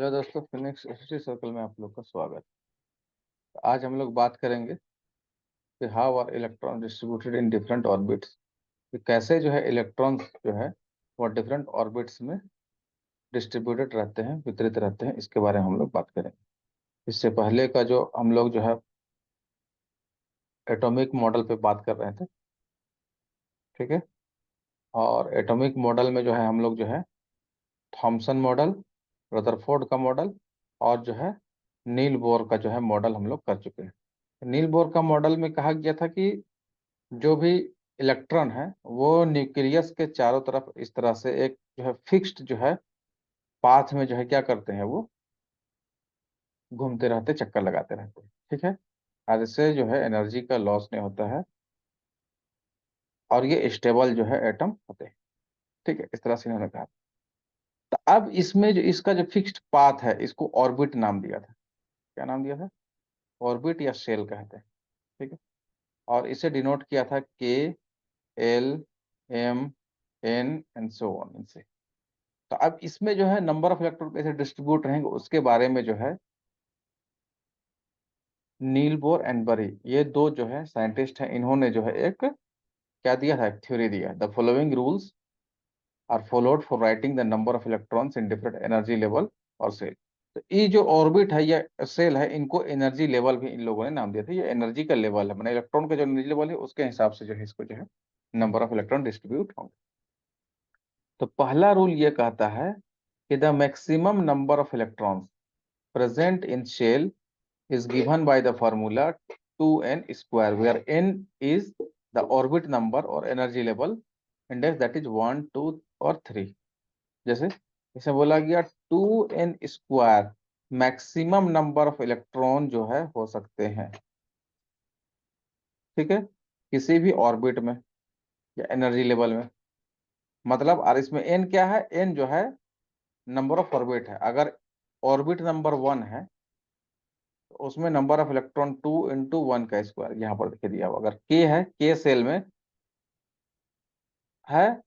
Hello दोस्तों, Phoenix history circle में आप लोग का स्वागत। आज हम लोग बात करेंगे कि how are electron distributed in different orbits, कि कैसे जो है इलेक्ट्रॉन्स जो है वो डिफरेंट ऑर्बिट्स में डिस्ट्रीब्यूटेड रहते हैं, वितरित रहते हैं। इसके बारे में हम लोग बात करेंगे। इससे पहले का जो हम लोग जो है एटॉमिक मॉडल पे बात कर रहे थे, ठीक है। और एटॉमिक मॉडल में जो है हम लोग जो है थॉमसन मॉडल, रदरफोर्ड का मॉडल और जो है नील बोर का जो है मॉडल हम लोग कर चुके हैं। नील बोर का मॉडल में कहा गया था कि जो भी इलेक्ट्रॉन है वो न्यूक्लियस के चारों तरफ इस तरह से एक जो है फिक्स्ड जो है पाथ में जो है क्या करते हैं, वो घूमते रहते, चक्कर लगाते रहते हैं, ठीक है। और इससे जो है एनर्जी का लॉस नहीं होता है और ये स्टेबल जो है एटम होते हैं, ठीक है। इस तरह से इन्होंने कहा। तो अब इसमें जो इसका जो फिक्स्ड पाथ है इसको ऑर्बिट नाम दिया था। क्या नाम दिया था? ऑर्बिट या शेल कहते हैं, ठीक है। और इसे डिनोट किया था K, L, M, N and so on इनसे। तो अब इसमें जो है नंबर ऑफ इलेक्ट्रॉन कैसे डिस्ट्रीब्यूट रहेंगे उसके बारे में जो है नील बोर एंड बरी, ये दो जो है साइंटिस्ट हैं, इन्होंने जो है एक क्या दिया था, एक थ्योरी दिया। The following rules are followed for writing the number of electrons in different energy level और सेल। तो ये जो ऑर्बिट है या सेल है, इनको एनर्जी लेवल भी इन लोगों ने नाम दिया था। ये एनर्जी का लेवल है, मतलब इलेक्ट्रॉन का जो एनर्जी लेवल है उसके हिसाब से जो है इसको जो है नंबर ऑफ इलेक्ट्रॉन डिस्ट्रीब्यूट होंगे। तो पहला रूल ये कहता है कि the maximum number of electrons present in shell is given by the formula 2n square, where n is the orbit number or energy level index, that is 1, 2 और 3। जैसे इसे बोला गया 2n square maximum number of electron जो है हो सकते हैं, ठीक है, किसी भी ऑर्बिट में या एनर्जी लेवल में। मतलब और इसमें n क्या है, n जो है नंबर ऑफ ऑर्बिट है। अगर ऑर्बिट नंबर 1 है तो उसमें नंबर ऑफ इलेक्ट्रॉन 2 × 1 का स्क्वायर यहाँ पर देखिए दिया हुआ। अगर के है, के सेल में है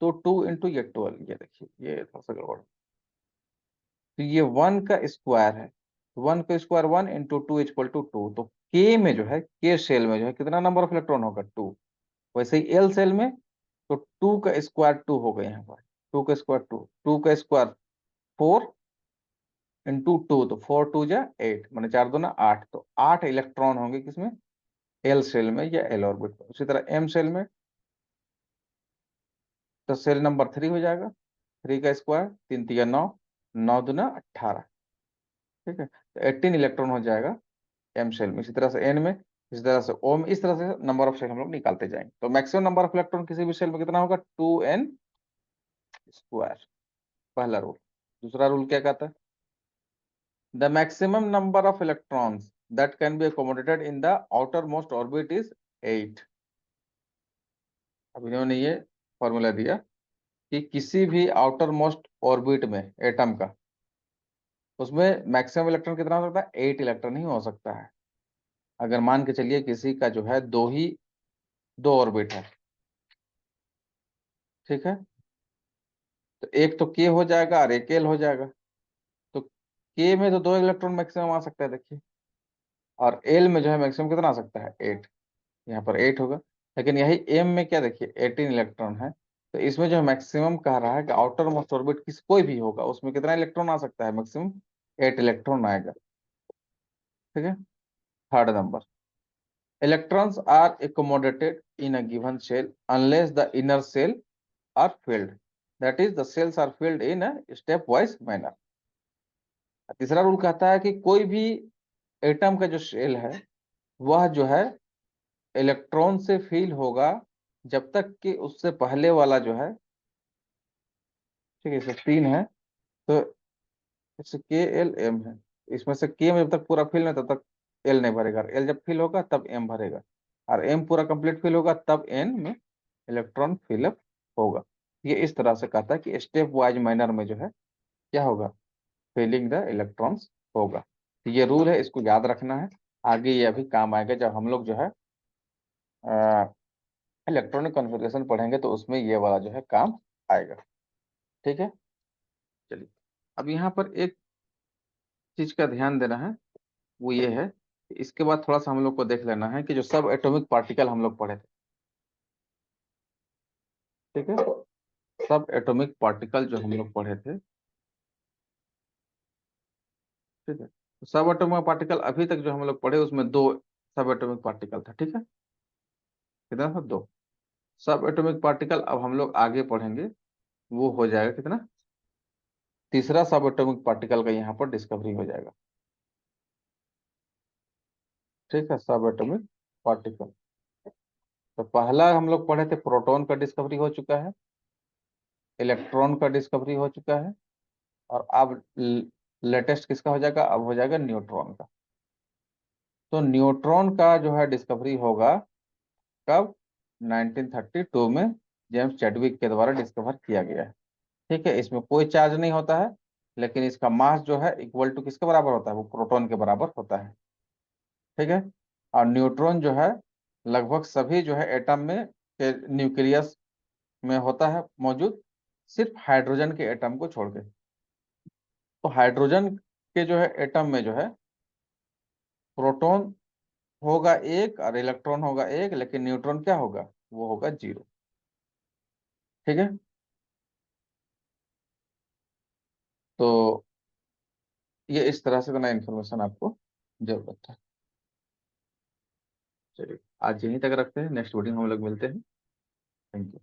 तो 2 × ये 12, ये देखिए ये थोड़ा सा गड़बड़। तो ये 1 का स्क्वायर है, 1 का स्क्वायर 1 × 2 = 2। तो के में जो है, के सेल में जो है कितना नंबर ऑफ इलेक्ट्रॉन होगा, 2। वैसे ही एल सेल में तो 2 का स्क्वायर 2 हो गए यहाँ पर, 2 का स्क्वायर 2, 2 का स्क्वायर 4 × 2 तो 4 × 2 = 8, मैंने 4 × 2 = 8। तो 8 इलेक्ट्रॉन होंगे किसमें, एल सेल में या एल ऑर्बिट में। उसी तरह एम सेल में तो सेल नंबर 3 हो जाएगा, 3 का स्क्वायर 3 × 3 = 9, 9 × 2 = 18, ठीक है। तो 18 इलेक्ट्रॉन हो जाएगा एम सेल में। इसी तरह से एन में, इसी तरह से ओ में, इस तरह से नंबर ऑफ सेल हम लोग निकालते जाएंगे। तो मैक्सिमम नंबर ऑफ इलेक्ट्रॉन किसी भी सेल में कितना होगा, 2n²। पहला रूल। दूसरा रूल क्या कहता है, the maximum number of electrons that can be accommodated in the outer most orbit is 8। अब इन्होंने ये फॉर्मूला दिया कि किसी भी आउटर मोस्ट ऑर्बिट में एटम का, उसमें मैक्सिमम इलेक्ट्रॉन कितना हो सकता है, 8 इलेक्ट्रॉन ही हो सकता है। अगर मान के चलिए किसी का जो है दो ऑर्बिट है, ठीक है। तो एक तो के हो जाएगा और एक एल हो जाएगा। तो के में तो 2 इलेक्ट्रॉन मैक्सिमम आ सकता है देखिए, और एल में जो है मैक्सिमम कितना आ सकता है, 8। यहाँ पर 8 होगा। लेकिन यही एम में क्या देखिए 18 इलेक्ट्रॉन है। तो इसमें जो मैक्सिमम कह रहा है कि आउटर मोस्ट ऑर्बिट किस कोई भी होगा उसमें कितना इलेक्ट्रॉन आ सकता है, मैक्सिमम 8 इलेक्ट्रॉन आएगा, ठीक है। Third number, electrons are accommodated in a given shell unless the inner shell are filled, that is the cells are filled in a stepwise manner। तीसरा रूल कहता है कि कोई भी एटम का जो शेल है वह जो है इलेक्ट्रॉन से फिल होगा जब तक कि उससे पहले वाला जो है, ठीक है, इसे 3 है तो इससे के एल एम है, इसमें से के में जब तक पूरा फिल नहीं तब तक एल नहीं भरेगा, एल जब फिल होगा तब एम भरेगा, और एम पूरा कंप्लीट फिल होगा तब एन में इलेक्ट्रॉन फिलअप होगा। ये इस तरह से कहता है कि स्टेप वाइज मैनर में जो है क्या होगा, फिलिंग द इलेक्ट्रॉन्स होगा। तो ये रूल है, इसको याद रखना है। आगे ये अभी काम आएगा जब हम लोग जो है इलेक्ट्रॉनिक कॉन्फ़िगरेशन पढ़ेंगे तो उसमें ये वाला जो है काम आएगा, ठीक है। चलिए अब यहाँ पर एक चीज का ध्यान देना है वो ये है कि इसके बाद थोड़ा सा हम लोग को देख लेना है कि जो सब एटॉमिक पार्टिकल हम लोग पढ़े थे, ठीक है, सब एटॉमिक पार्टिकल जो हम लोग पढ़े थे, ठीक है, तो सब एटॉमिक पार्टिकल अभी तक जो हम लोग पढ़े उसमें दो सब एटॉमिक पार्टिकल था, ठीक है, कितना था, दो सब एटॉमिक पार्टिकल। अब हम लोग आगे पढ़ेंगे, वो हो जाएगा कितना, तीसरा सब एटॉमिक पार्टिकल का यहाँ पर डिस्कवरी हो जाएगा, ठीक है, सब एटॉमिक पार्टिकल। तो पहला हम लोग पढ़े थे प्रोटॉन का डिस्कवरी हो चुका है, इलेक्ट्रॉन का डिस्कवरी हो चुका है, और अब लेटेस्ट किसका हो जाएगा, अब हो जाएगा न्यूट्रॉन का। तो न्यूट्रॉन का जो है डिस्कवरी होगा कब, 1932 में जेम्स चैडविक के द्वारा डिस्कवर किया गया है, ठीक है। इसमें कोई चार्ज नहीं होता है, लेकिन इसका मास जो है इक्वल टू किसके बराबर होता है, वो प्रोटॉन के बराबर होता है, ठीक है। और न्यूट्रॉन जो है लगभग सभी जो है एटम में के न्यूक्लियस में होता है मौजूद, सिर्फ हाइड्रोजन के एटम को छोड़ के। तो हाइड्रोजन के जो है एटम में जो है प्रोटॉन होगा एक और इलेक्ट्रॉन होगा एक, लेकिन न्यूट्रॉन क्या होगा, वो होगा जीरो, ठीक है। तो ये इस तरह से इतना इन्फॉर्मेशन आपको जरूरत है। चलिए आज यहीं तक रखते हैं, नेक्स्ट वीडियो में हम लोग मिलते हैं। Thank you.